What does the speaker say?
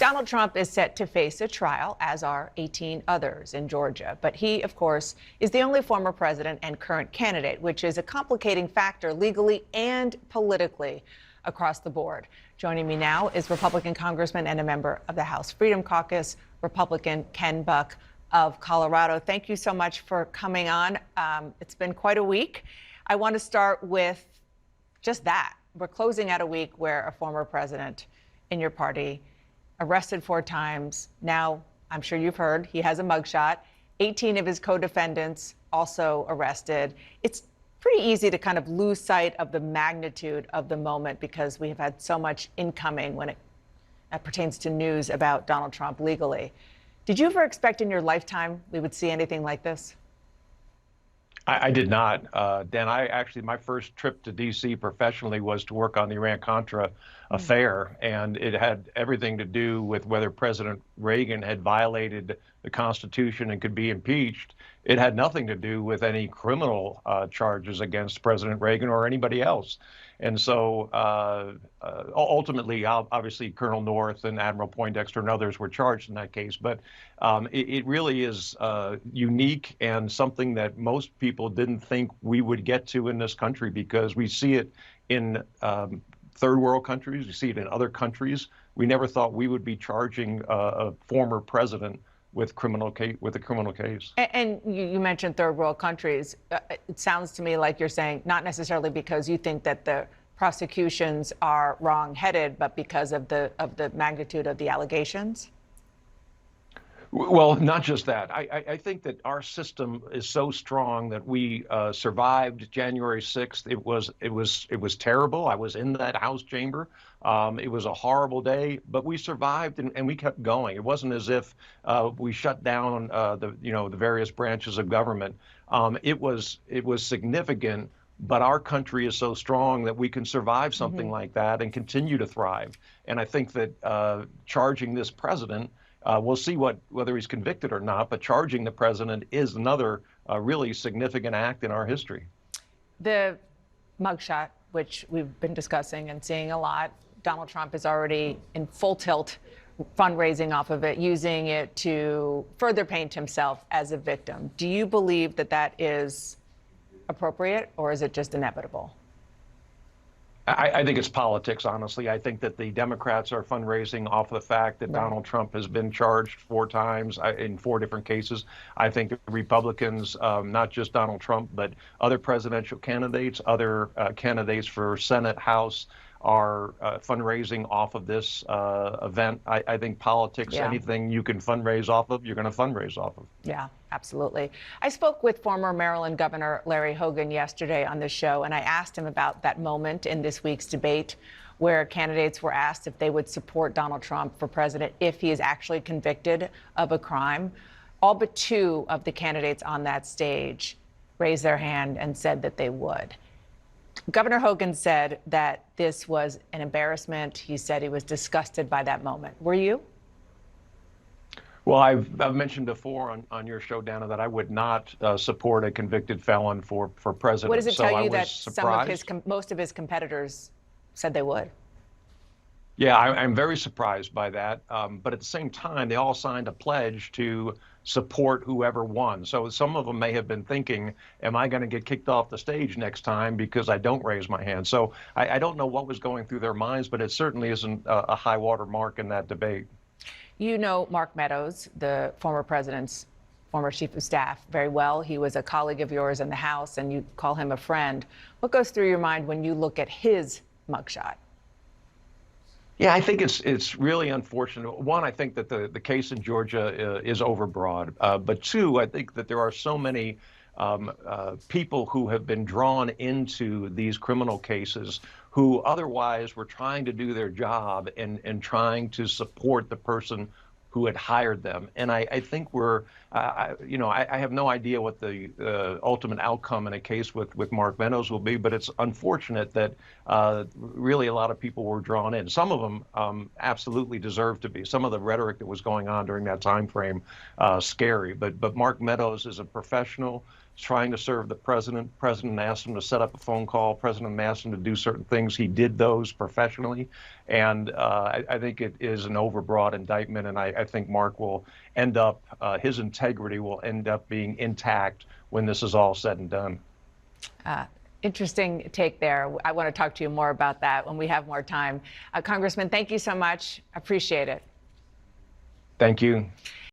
Donald Trump is set to face a trial, as are 18 others in Georgia. But he, of course, is the only former president and current candidate, which is a complicating factor legally and politically across the board. Joining me now is Republican Congressman and a member of the House Freedom Caucus, Republican Ken Buck of Colorado. Thank you so much for coming on. It's been quite a week. I want to start with just that. We're closing out a week where a former president in your party arrested 4 times. Now, I'm sure you've heard, he has a mugshot. 18 of his co-defendants also arrested. It's pretty easy to kind of lose sight of the magnitude of the moment because we have had so much incoming when it pertains to news about Donald Trump legally. Did you ever expect in your lifetime we would see anything like this? I did not, Dan. My first trip to D.C. professionally was to work on the Iran-Contra affair, and it had everything to do with whether President Reagan had violated the Constitution and could be impeached. It had nothing to do with any criminal charges against President Reagan or anybody else. And so ultimately, obviously, Colonel North and Admiral Poindexter and others were charged in that case. But it really is unique and something that most people didn't think we would get to in this country, because we see it in third world countries. We see it in other countries. We never thought we would be charging a former president with a criminal case. And you mentioned third world countries. It sounds to me like you're saying not necessarily because you think that the prosecutions are wrong-headed, but because of the magnitude of the allegations. Well, not just that. I think that our system is so strong that we survived January 6th. It was terrible. I was in that House chamber. It was a horrible day, but we survived and we kept going. It wasn't as if we shut down the various branches of government. It was significant, but our country is so strong that we can survive something like that and continue to thrive. And I think that charging this president, we'll see whether he's convicted or not, but charging the president is another really significant act in our history. The mugshot, which we've been discussing and seeing a lot, Donald Trump is already in full tilt fundraising off of it, using it to further paint himself as a victim. Do you believe that that is appropriate, or is it just inevitable? I think it's politics, honestly. I think that the Democrats are fundraising off the fact that Donald Trump has been charged 4 times in 4 different cases. I think the Republicans, not just Donald Trump, but other presidential candidates, other candidates for Senate, House, are fundraising off of this event. I think politics, anything you can fundraise off of, you're going to fundraise off of. Yeah, absolutely. I spoke with former Maryland Governor Larry Hogan yesterday on this show, and I asked him about that moment in this week's debate where candidates were asked if they would support Donald Trump for president if he is actually convicted of a crime. All but 2 of the candidates on that stage raised their hand and said that they would. Governor Hogan said that this was an embarrassment. He said he was disgusted by that moment. Were you? Well, I've mentioned before on your show, Dana, that I would not support a convicted felon for president. What does it tell you that surprised. most of his competitors said they would? Yeah, I'm very surprised by that. But at the same time, they all signed a pledge to support whoever won. So some of them may have been thinking, am I going to get kicked off the stage next time because I don't raise my hand? So I don't know what was going through their minds, but it certainly isn't a high water mark in that debate. You know Mark Meadows, the former president's former chief of staff, very well. He was a colleague of yours in the House, and you call him a friend. What goes through your mind when you look at his mugshot? Yeah, I think it's really unfortunate. One, I think that the case in Georgia is overbroad. But 2, I think that there are so many people who have been drawn into these criminal cases who otherwise were trying to do their job and trying to support the person who had hired them. And I think I have no idea what the ultimate outcome in a case with Mark Meadows will be, but it's unfortunate that really a lot of people were drawn in. Some of them absolutely deserve to be. Some of the rhetoric that was going on during that time frame, scary. But Mark Meadows is a professional. trying to serve the president. President asked him to set up a phone call. President asked him to do certain things. He did those professionally. And I think it is an overbroad indictment. And I think Mark will end up, his integrity will end up being intact when this is all said and done. Interesting take there. I want to talk to you more about that when we have more time. Congressman, thank you so much. Appreciate it. Thank you.